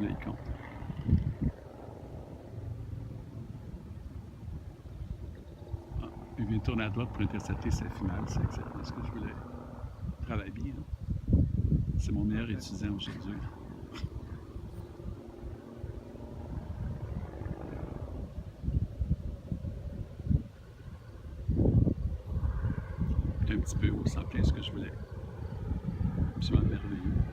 vieille con. Ah, puis il vient tourner à droite pour intercepter sa finale. C'est exactement ce que je voulais. Travaille bien. Hein? C'est mon meilleur étudiant aujourd'hui. Un petit peu haut, sans plein ce que je voulais. Absolument merveilleux.